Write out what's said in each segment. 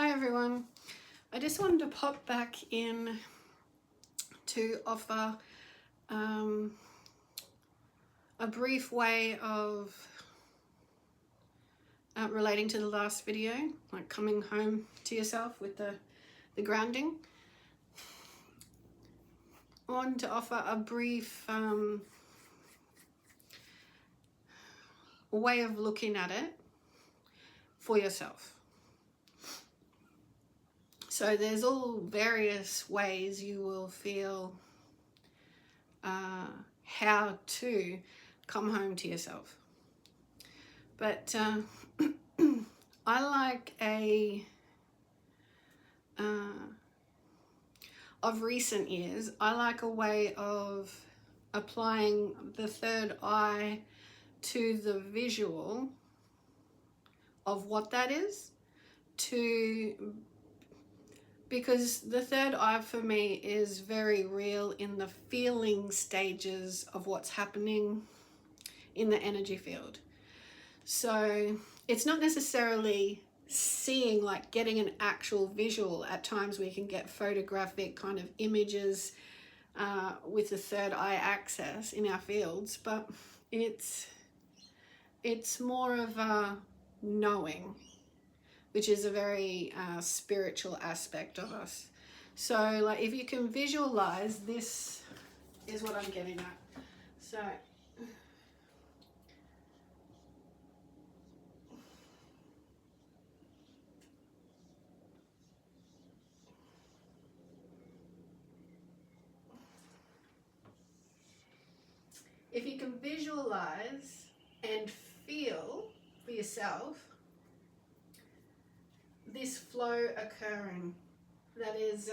Hi everyone. I just wanted to pop back in to offer a brief way of relating to the last video, like coming home to yourself with the grounding. I wanted to offer a brief way of looking at it for yourself. So there's all various ways you will feel how to come home to yourself. But I like of recent years, I like a way of applying the third eye to the visual of what that is, because the third eye for me is very real in the feeling stages of what's happening in the energy field. So it's not necessarily seeing, like getting an actual visual. At times we can get photographic kind of images with the third eye access in our fields, but it's more of a knowing, which is a very spiritual aspect of us. So like if you can visualize, this is what I'm getting at. So if you can visualize and feel for yourself this flow occurring, that is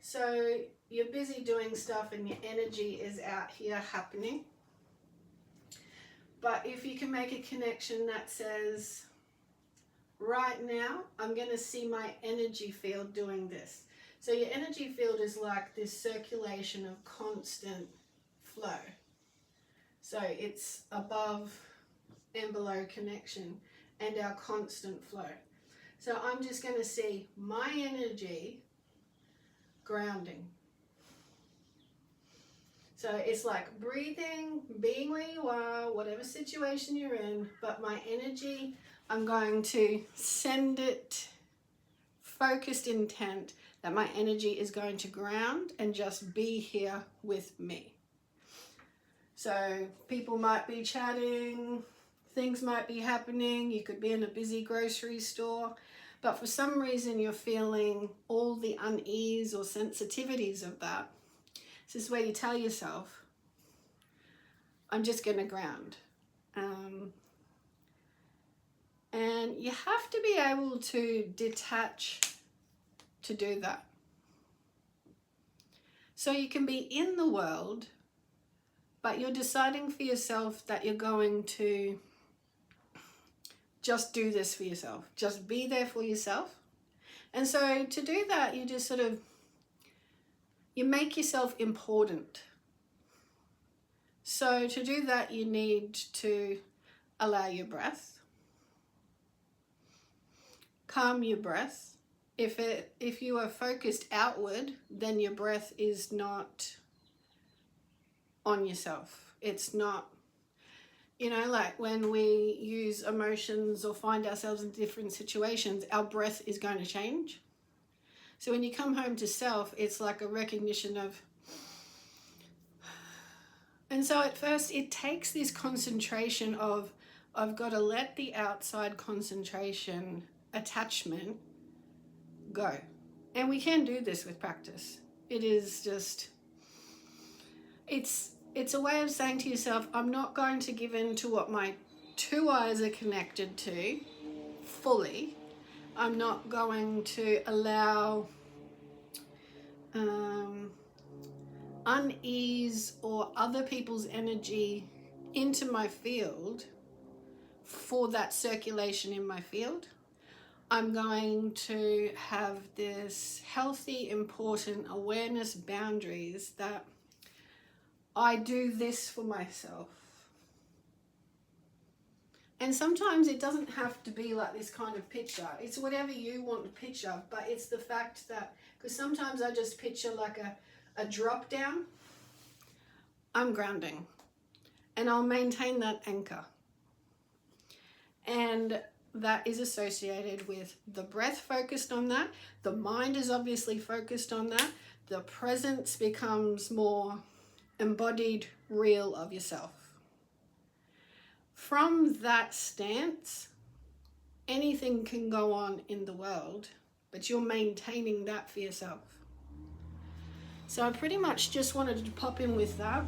so you're busy doing stuff and your energy is out here happening, but if you can make a connection that says, right now I'm going to see my energy field doing this. So your energy field is like this circulation of constant flow. So it's above and below connection and our constant flow. So I'm just going to see my energy grounding. So it's like breathing, being where you are, whatever situation you're in, but my energy, I'm going to send it focused intent that my energy is going to ground and just be here with me. So people might be chatting, things might be happening, you could be in a busy grocery store, but for some reason you're feeling all the unease or sensitivities of that. This is where you tell yourself, I'm just going to ground. And you have to be able to detach to do that. So you can be in the world, but you're deciding for yourself that you're going to just do this for yourself. Just be there for yourself. And so to do that, you just you make yourself important. So to do that, you need to allow your breath. Calm your breath. If you are focused outward, then your breath is not on yourself. It's not, like when we use emotions or find ourselves in different situations, our breath is going to change. So when you come home to self, it's like a recognition of, and so at first it takes this concentration of, I've got to let the outside concentration attachment go. And we can do this with practice. It is just, it's a way of saying to yourself, I'm not going to give in to what my two eyes are connected to fully. I'm not going to allow unease or other people's energy into my field for that circulation in my field. I'm going to have this healthy, important awareness boundaries that I do this for myself. And sometimes it doesn't have to be like this kind of picture. It's whatever you want to picture, but it's the fact that, because sometimes I just picture like a drop down. I'm grounding, and I'll maintain that anchor. And that is associated with the breath focused on that. The mind is obviously focused on that. The presence becomes more embodied, real of yourself. From that stance, anything can go on in the world, but you're maintaining that for yourself. So I pretty much just wanted to pop in with that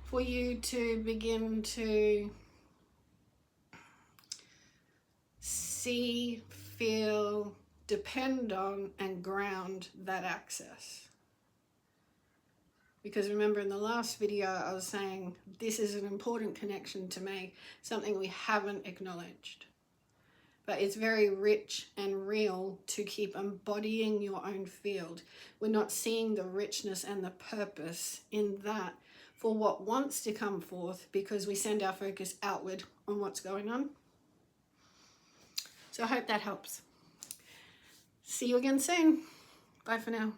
for you to begin to see, feel, depend on, and ground that access. Because remember, in the last video I was saying this is an important connection to me, something we haven't acknowledged. But it's very rich and real to keep embodying your own field. We're not seeing the richness and the purpose in that for what wants to come forth, because we send our focus outward on what's going on. So I hope that helps. See you again soon. Bye for now.